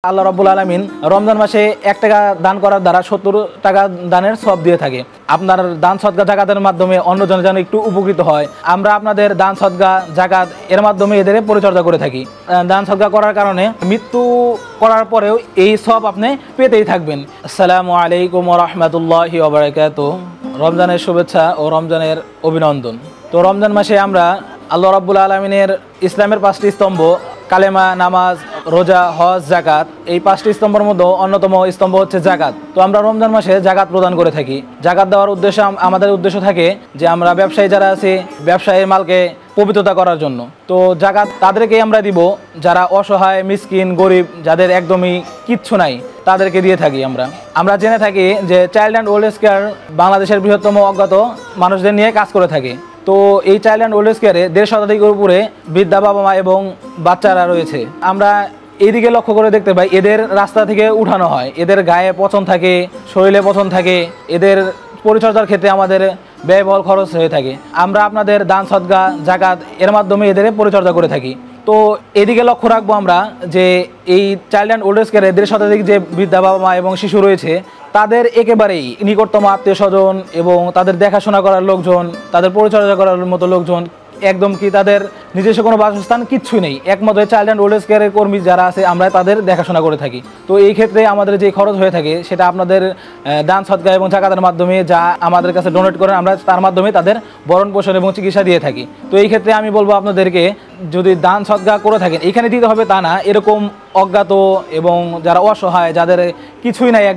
আল্লাহ রাব্বুল আলামিন রমজান মাসে 1 টাকা দান করার দ্বারা 70 টাকা দানের সওয়াব দিয়ে থাকে। আপনার দান সদকা জাকাতের মাধ্যমে অন্যজন যেন একটু উপকৃত হয়, আমরা আপনাদের দান সদকা জাকাত এর মাধ্যমে এদের পরিচর্যা করে থাকি। দান সদকা করার কারণে মৃত্যু করার পরেও এই সওয়াব আপনি পেতেই থাকবেন। আসসালামু আলাইকুম ওয়া রাহমাতুল্লাহি ওয়া বারাকাতুহু। রমজানের শুভেচ্ছা ও রমজানের অভিনন্দন। তো রমজান মাসে আমরা আল্লাহ রাব্বুল আলামিনের ইসলামের 5টি স্তম্ভ কালেমা, নামাজ, রোজা, হজ, জাকাত, এই 5টি স্তম্ভের মধ্যে অন্যতম স্তম্ভ হচ্ছে জাকাত। তো আমরা রমজান মাসে জাকাত প্রদান করে থাকি। জাকাত দেওয়ার উদ্দেশ্য আমাদের উদ্দেশ্য থাকে যে আমরা ব্যবসায়ী যারা আছে ব্যবসায়ীর মালকে পবিত্রতা করার জন্য। তো জাকাত তাদেরকেই আমরা দিব যারা অসহায়, মিসকিন, গরিব, যাদের একদমই কিচ্ছু নাই, তাদেরকে দিয়ে থাকি। আমরা জেনে থাকি যে child and old age care বাংলাদেশের বৃহত্তম অজ্ঞাত মানুষদের নিয়ে কাজ করে থাকে। তো এই চাইল্ড অ্যান্ড ওল্ড এজ কেয়ারে 1.5 শতাধিকের উপরে বৃদ্ধা বাবা মা এবং বাচ্চারা রয়েছে। আমরা এইদিকে লক্ষ্য করে দেখতে পাই এদের রাস্তা থেকে উঠানো হয়, এদের গায়ে পচন থাকে, শরীরে পচন থাকে, এদের পরিচর্যার ক্ষেত্রে আমাদের ব্যয়বহুল খরচ হয়ে থাকে। আমরা আপনাদের দান সদকা জাকাত এর মাধ্যমে এদের পরিচর্যা করে থাকি। তো এদিকে লক্ষ্য রাখবো আমরা যে এই চাইল্ড অ্যান্ড ওল্ড এজ কেয়ারে 1.5 শতাধিক যে বৃদ্ধা বাবা মা এবং শিশু রয়েছে তাদের একেবারেই নিকটতম আত্মীয় স্বজন এবং তাদের দেখাশোনা করার লোকজন, তাদের পরিচর্যা করার মতো লোকজন, একদম কি তাদের নিজস্ব কোনো বাসস্থান কিচ্ছুই নেই, একমাত্র চাইল্ড অ্যান্ড ওল্ড এজ কেয়ারের কর্মী যারা আছে আমরা তাদের দেখাশোনা করে থাকি। তো এই ক্ষেত্রে আমাদের যে খরচ হয়ে থাকে সেটা আপনাদের দান সদকা এবং জাকাতের মাধ্যমে যা আমাদের কাছে ডোনেট করেন আমরা তার মাধ্যমে তাদের ভরণ পোষণ এবং চিকিৎসা দিয়ে থাকি। তো এই ক্ষেত্রে আমি বলবো আপনাদেরকে যদি দান সদকা করে থাকেন এখানে দিতে হবে তা না, এরকম অজ্ঞাত এবং যারা অসহায়, যাদের কিছুই নাই,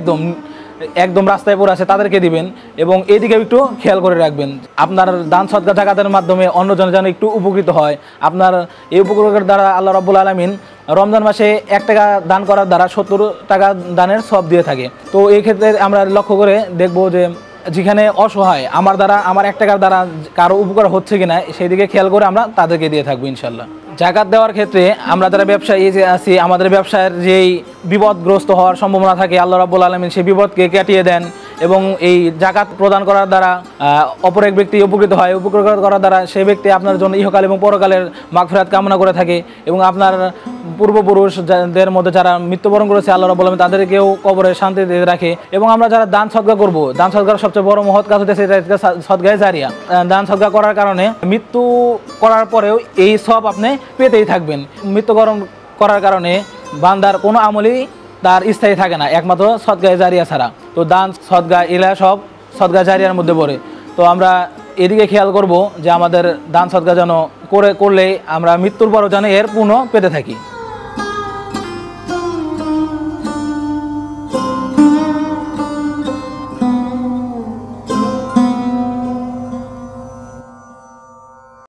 একদম রাস্তায় পড়ে আছে তাদেরকে দিবেন। এবং এদিকে একটু খেয়াল করে রাখবেন আপনার দান সদকা জাকাতের মাধ্যমে অন্যজন যেন একটু উপকৃত হয়। আপনার এই উপকৃতের দ্বারা আল্লাহ রাব্বুল আলামিন রমজান মাসে 1 টাকা দান করার দ্বারা 70 টাকা দানের সওয়াব দিয়ে থাকে। তো এই ক্ষেত্রে আমরা লক্ষ্য করে দেখব যে যেখানে অসহায় আমার 1 টাকার দ্বারা কারো উপকার হচ্ছে কিনা সেই দিকে খেয়াল করে আমরা তাদেরকে দিয়ে থাকবো ইনশাল্লাহ। জাকাত দেওয়ার ক্ষেত্রে আমরা যারা ব্যবসায়ী আছি আমাদের ব্যবসায়ের যেই বিপদগ্রস্ত হওয়ার সম্ভাবনা থাকে আল্লাহ রাব্বুল আলামিন সেই বিপদকে কাটিয়ে দেন এবং এই জাকাত প্রদান করার দ্বারা অপর এক ব্যক্তি উপকৃত হয়। উপকৃত করার দ্বারা সেই ব্যক্তি আপনার জন্য ইহকাল এবং পরকালের মাগফিরাত কামনা করে থাকে এবং আপনার পূর্বপুরুষদের মধ্যে যারা মৃত্যুবরণ করেছে আল্লাহ রাব্বুল আলামিন তাদেরকেও কবরে শান্তি দিয়ে রাখে। এবং আমরা যারা দান সদকা করব, দান সদকার সবচেয়ে বড় মহৎ কাজ হচ্ছে সদকায়ে জারিয়া। দান সদকা করার কারণে মৃত্যু করার পরেও এই সওয়াব আপনি পেতেই থাকবেন। মৃত্যুবরণ করার কারণে বান্দার কোনো আমলই তার স্থায়ী থাকে না একমাত্র সদকায়ে জারিয়া ছাড়া। তো দান সদকা এগুলা সব সদকা জারিয়ার মধ্যে পড়ে। তো আমরা এদিকে খেয়াল করব যে আমাদের দান সদকা যেন করলে আমরা মৃত্যুর পরও যেন এর পুণ্য পেতে থাকি।